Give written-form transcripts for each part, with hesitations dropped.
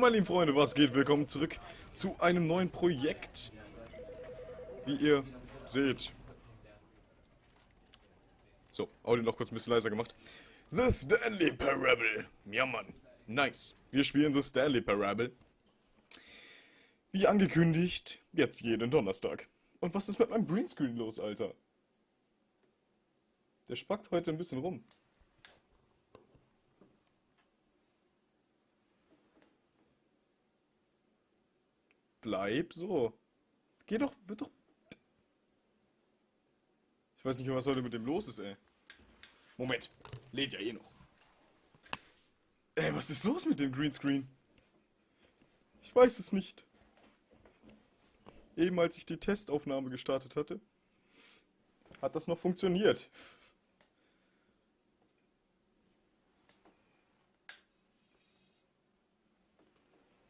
meine lieben Freunde, was geht? Willkommen zurück zu einem neuen Projekt. Wie ihr seht. So, Audio noch kurz ein bisschen leiser gemacht. The Stanley Parable. Ja, Mann. Nice. Wir spielen The Stanley Parable. Wie angekündigt, jetzt jeden Donnerstag. Und was ist mit meinem Greenscreen los, Alter? Der spackt heute ein bisschen rum. Bleib so. Geh doch, wird doch... Ich weiß nicht, was heute mit dem los ist, ey. Moment, lädt ja eh noch. Ey, was ist los mit dem Greenscreen? Ich weiß es nicht. Eben als ich die Testaufnahme gestartet hatte, hat das noch funktioniert.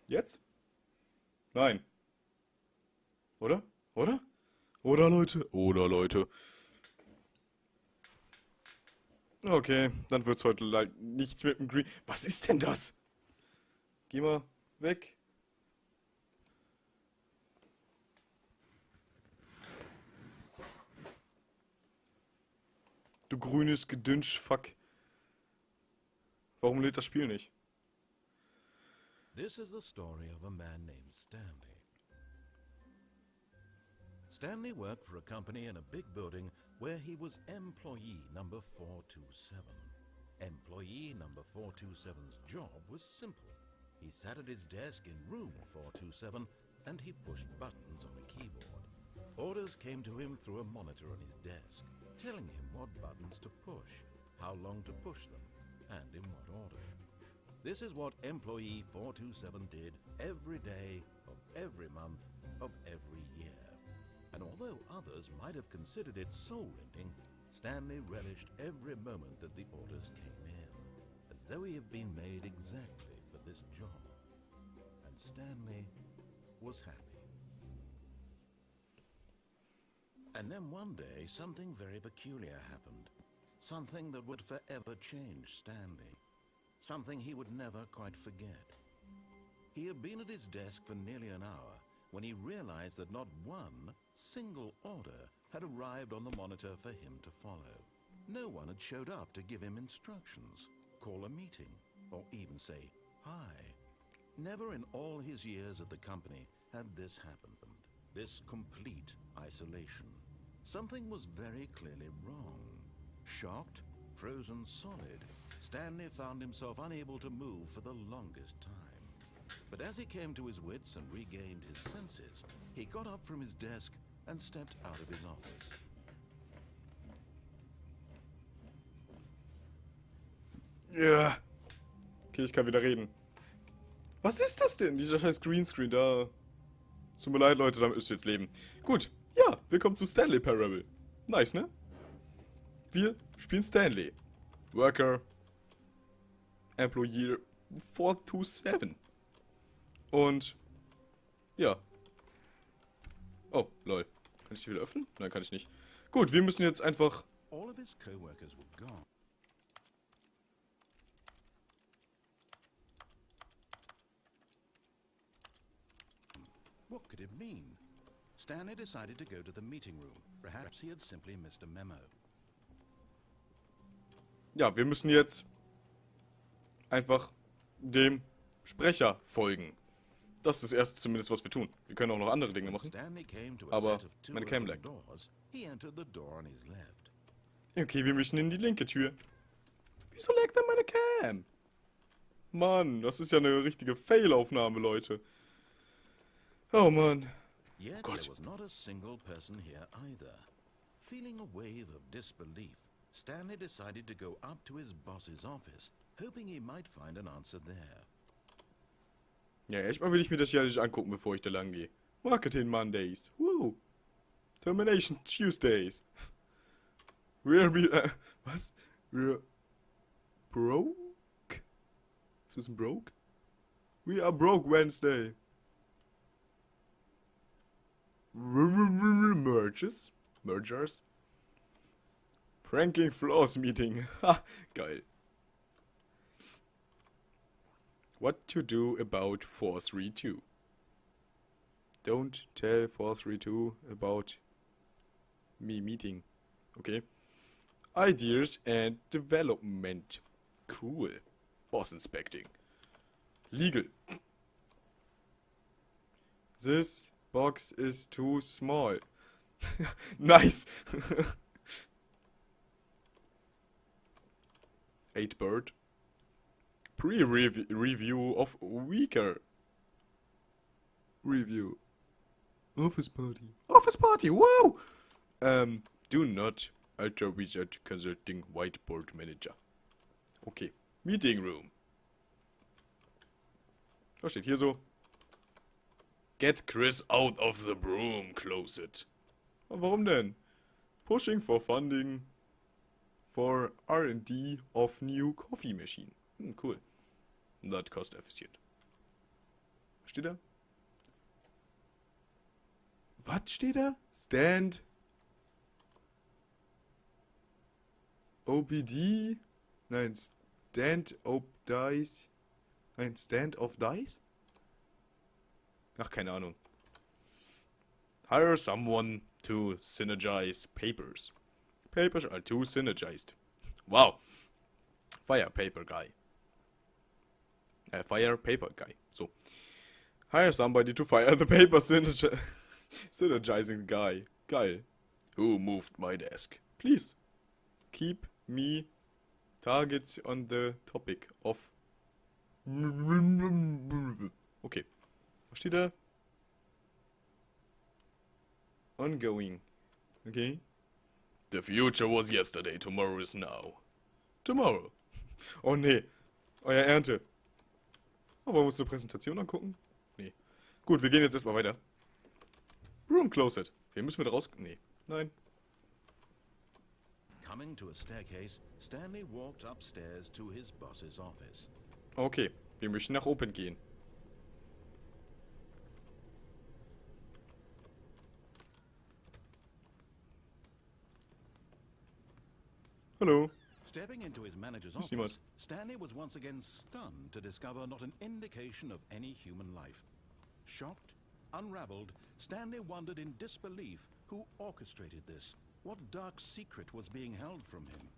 Jetzt? Nein. Oder? Oder? Oder, Leute? Oder, Leute? Okay, dann wird's heute nichts mit dem Green... Was ist denn das? Geh mal weg. Du grünes Gedünsch, fuck. Warum lädt das Spiel nicht? This is the story of a man named Stanley. Stanley worked for a company in a big building where he was employee number 427. Employee number 427's job was simple. He sat at his desk in room 427 and he pushed buttons on a keyboard. Orders came to him through a monitor on his desk, telling him what buttons to push, how long to push them, and in what order. This is what employee 427 did every day of every month of every year. And although others might have considered it soul-rending, Stanley relished every moment that the orders came in, as though he had been made exactly for this job. And Stanley was happy. And then one day, something very peculiar happened. Something that would forever change Stanley. Something he would never quite forget. He had been at his desk for nearly an hour when he realized that not one single order had arrived on the monitor for him to follow. No one had showed up to give him instructions, call a meeting, or even say hi. Never in all his years at the company had this happened. This complete isolation. Something was very clearly wrong. Shocked, frozen solid, Stanley found himself unable to move for the longest time. But as he came to his wits and regained his senses, he got up from his desk and stepped out of his office. Ja. Okay, ich kann wieder reden. Was ist das denn? Dieser scheiß Greenscreen da. Es tut mir leid, Leute, damit müsst ihr jetzt leben. Gut, ja, willkommen zu Stanley Parable. Nice, ne? Wir spielen Stanley. Worker. Employee 427. Und, ja. Oh, lol. Kann ich die wieder öffnen? Nein, kann ich nicht. Gut, wir müssen jetzt einfach... All of his co-workers were gone. What could it mean? Stanley decided to go to the meeting room. Perhaps he had simply missed a memo. Ja, wir müssen jetzt einfach dem Sprecher folgen. Das ist das Erste zumindest, was wir tun. Wir können auch noch andere Dinge machen. Aber meine Cam laggt. Okay, wir müssen in die linke Tür. Wieso laggt denn meine Cam? Mann, das ist ja eine richtige Fail-Aufnahme, Leute. Oh Mann. Gott. Feeling a wave of disbelief, Stanley decided to go up to his boss's office, hoping he might find an answer there. Ja, erstmal will ich mir das ja nicht angucken, bevor ich da lang gehe. Marketing Mondays. Woo. Termination Tuesdays. Was? We're broke? Ist das ein broke? We are broke Wednesday. Mergers? Pranking Flaws Meeting. Ha, geil. What to do about 432. Don't tell 432 about me meeting. Okay. Ideas and development. Cool. Boss inspecting. Legal. This box is too small. Nice. 8 bird. Pre-review of weaker. Review. Office party. Office party, wow! Do not alter wizard consulting whiteboard manager. Okay. Meeting room. Was steht hier so? Get Chris out of the broom closet. Warum denn? Pushing for funding for R&D of new coffee machine. Cool. Not cost efficient. Was steht da? Was steht da? Stand. OBD. Nein, Stand of Dice. Nein, Stand of Dice? Ach, keine Ahnung. Hire someone to synergize papers. Papers are too synergized. Wow. Fire paper guy. Fire paper guy. So. Hire somebody to fire the paper synergizing guy. Geil. Who moved my desk? Please. Keep me targets on the topic of... Okay. Was steht da? Ongoing. Okay. The future was yesterday, tomorrow is now. Tomorrow. Oh nee. Euer Ernte. Oh, wollen wir uns eine Präsentation angucken? Nee. Gut, wir gehen jetzt erstmal weiter. Room Closet. Wen müssen wir da raus... Nee. Nein. Coming to a staircase, Stanley walked upstairs to his boss's office. Okay. Wir müssen nach oben gehen. Hallo. Stepping into his manager's Ist niemand. office, Stanley was once again stunned to discover not an indication of any human life. Shocked, unraveled, Stanley wondered in disbelief who orchestrated this. What dark secret was being held from him?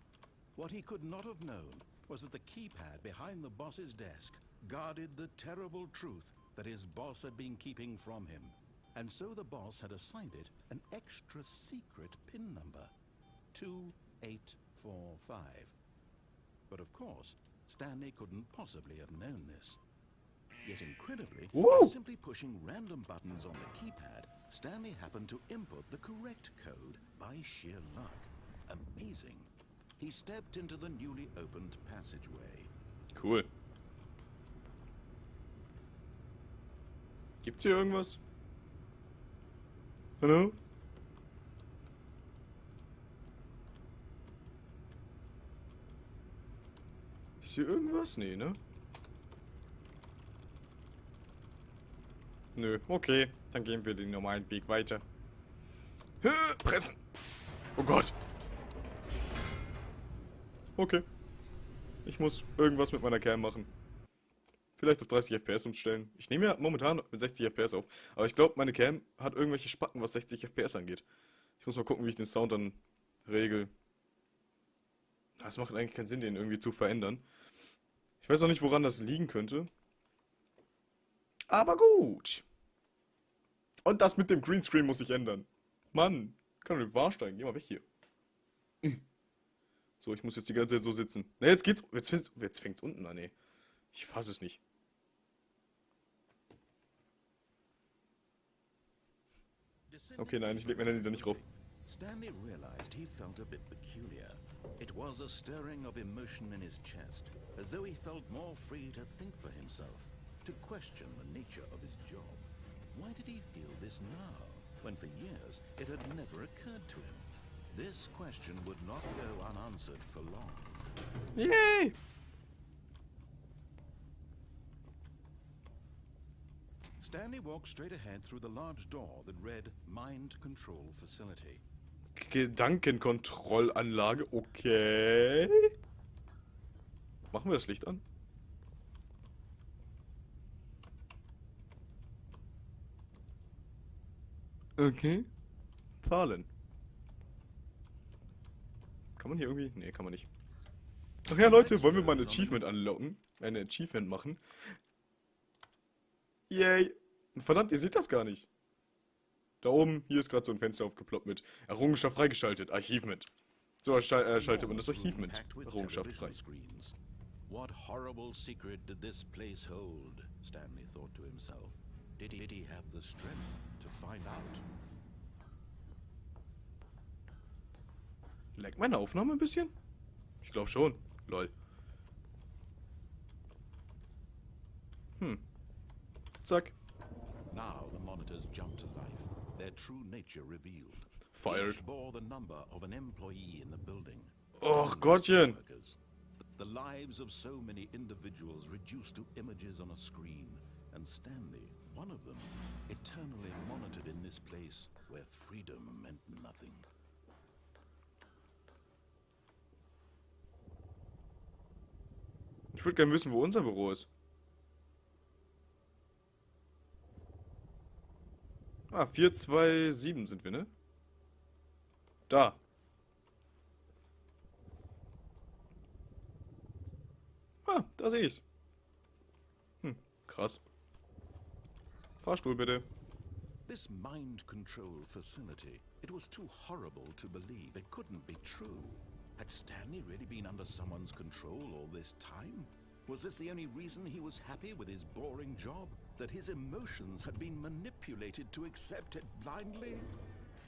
What he could not have known was that the keypad behind the boss's desk guarded the terrible truth that his boss had been keeping from him. And so the boss had assigned it an extra secret PIN number. 2845. But of course, Stanley couldn't possibly have known this. Yet incredibly, by simply pushing random buttons on the keypad, Stanley happened to input the correct code by sheer luck. Amazing. He stepped into the newly opened passageway. Cool. Gibt's hier irgendwas? Hallo? Ist hier irgendwas? Nee, ne? Nö, okay. Dann gehen wir den normalen Weg weiter. Pressen! Oh Gott! Okay. Ich muss irgendwas mit meiner Cam machen. Vielleicht auf 30 FPS umstellen. Ich nehme ja momentan mit 60 FPS auf. Aber ich glaube, meine Cam hat irgendwelche Spacken, was 60 FPS angeht. Ich muss mal gucken, wie ich den Sound dann regel. Das macht eigentlich keinen Sinn, den irgendwie zu verändern. Ich weiß auch nicht, woran das liegen könnte. Aber gut. Und das mit dem Greenscreen muss ich ändern. Mann, kann doch nicht wahr steigen. Geh mal weg hier. So, ich muss jetzt die ganze Zeit so sitzen. Ne, jetzt geht's. Jetzt fängt's unten an, ey. Ich fasse es nicht. Okay, nein, ich leg mein Handy da nicht drauf. Stanley realized he felt a bit peculiar. It was a stirring of emotion in his chest, as though he felt more free to think for himself, to question the nature of his job. Why did he feel this now, when for years it had never occurred to him? This question would not go unanswered for long. Yay! Stanley walked straight ahead through the large door that read Mind Control Facility. Gedankenkontrollanlage, okay. Machen wir das Licht an? Okay. Zahlen. Kann man hier irgendwie? Nee, kann man nicht. Ach ja, Leute, wollen wir mal ein Achievement anlocken? Eine Achievement machen? Yay! Verdammt, ihr seht das gar nicht. Da oben, hier ist gerade so ein Fenster aufgeploppt mit Errungenschaft freigeschaltet, Achievement. So schaltet man das Achievement. Errungenschaft frei. What horrible secret did this place hold? Stanley thought to himself. Did he have the strength to find out? Leckt meine Aufnahme ein bisschen? Ich glaube schon. Lol. Zack. Now the monitors jumped to life, their true nature revealed. Fired. Each bore the number of an employee in the building. Och, Gottchen. The lives of so many individuals reduced to images on a screen, and Stanley, one of them, eternally monitored in this place where freedom meant nothing. Ich würde gerne wissen, wo unser Büro ist. Ah, 427 sind wir, ne? Da. Ah, da sehe ich's. Krass. Fahrstuhl bitte. This mind control facility, it was too horrible to believe. It couldn't be true. Had Stanley really been under someone's control all this time? Was this the only reason he was happy with his boring job? That his emotions had been manipulated to accept it blindly?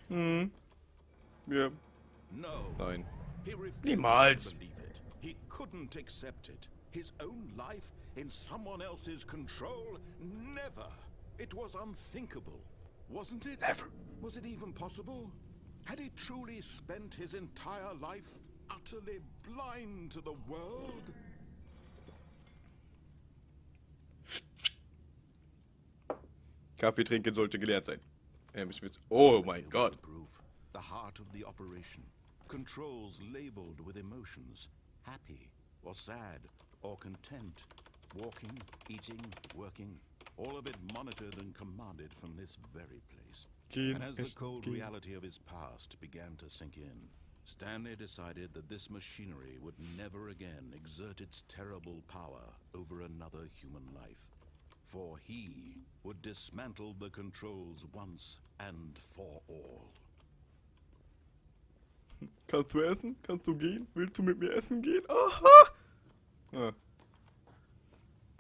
Ja. No. Nein. He refused Niemals. to believe it. He couldn't accept it. His own life in someone else's control? Never. It was unthinkable, wasn't it? Never. Was it even possible? Had he truly spent his entire life utterly blind to the world? Kaffee trinken sollte gelehrt sein. Müssen wir jetzt... Oh mein Gott. The heart of the operation. Controls labeled with emotions. Happy or sad or content. Walking, eating, working. All of it monitored and commanded from this very place. And as the cold reality of his past began to sink in, Stanley decided that this machinery would never again exert its terrible power over another human life. For he would dismantle the controls once and for all. Kannst du essen? Kannst du gehen? Willst du mit mir essen gehen? Aha! Ja.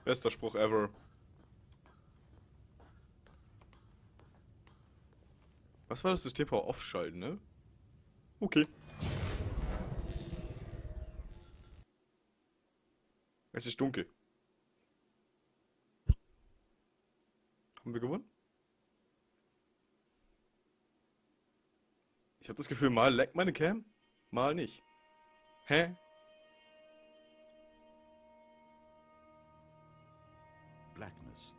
Bester Spruch ever. Was war das System? Power off schalten, ne? Okay. Es ist dunkel. Haben wir gewonnen? Ich habe das Gefühl, mal leckt meine Cam, mal nicht. Hä? Blackness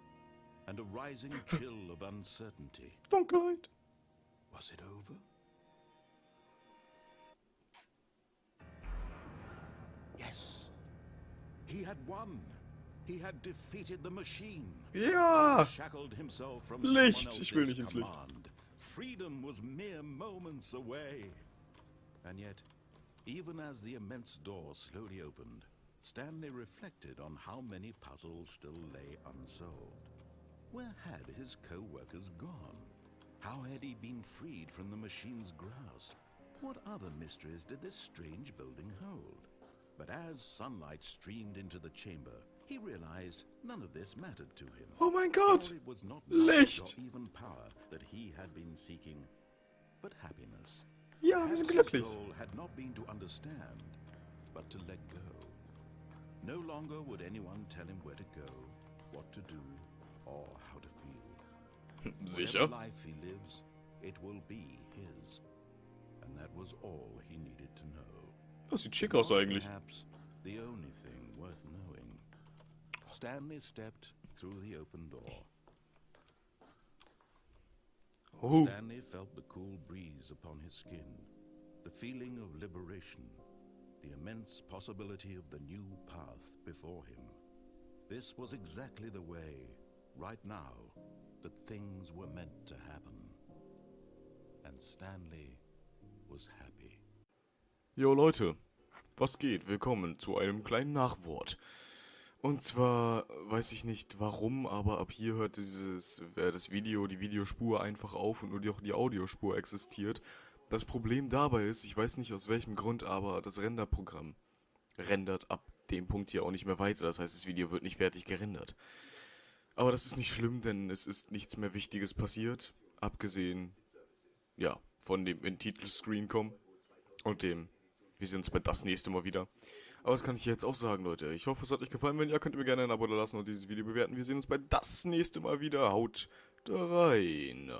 and a rising chill of uncertainty. Dunkelheit. Was it over? Yes. He had won. He had defeated the machine. Ja! Shackled himself from Licht. Ich will nicht ins Licht. command. Freedom was mere moments away. And yet, even as the immense door slowly opened, Stanley reflected on how many puzzles still lay unsolved. Where had his co-workers gone? How had he been freed from the machine's grasp? What other mysteries did this strange building hold? But as sunlight streamed into the chamber, he realized none of this mattered to him. Oh mein Gott! For it was not knowledge Licht! or even power that he had been seeking, but happiness. Ja, wir sind glücklich. His goal had not been to understand, but to let go. No longer would anyone tell him where to go, what to do, or how to feel. Sicher? Whatever life he lives, it will be his. And that was all he needed to know. Das sieht schick aus eigentlich. Perhaps the only thing worth knowing. Stanley stepped through the open door. Oh. Stanley felt the cool breeze upon his skin, the feeling of liberation, the immense possibility of the new path before him. This was exactly the way, right now, that things were meant to happen. Stanley was happy. Jo Leute, was geht? Willkommen zu einem kleinen Nachwort. Und zwar weiß ich nicht warum, aber ab hier hört die Videospur einfach auf und nur die Audiospur existiert. Das Problem dabei ist, ich weiß nicht aus welchem Grund, aber das Renderprogramm rendert ab dem Punkt hier auch nicht mehr weiter. Das heißt, das Video wird nicht fertig gerendert. Aber das ist nicht schlimm, denn es ist nichts mehr Wichtiges passiert. Abgesehen, ja, von dem in Titelscreen kommen und dem, wir sehen uns bei das nächste Mal wieder. Aber das kann ich jetzt auch sagen, Leute. Ich hoffe, es hat euch gefallen. Wenn ja, könnt ihr mir gerne ein Abo da lassen und dieses Video bewerten. Wir sehen uns bei das nächste Mal wieder. Haut rein.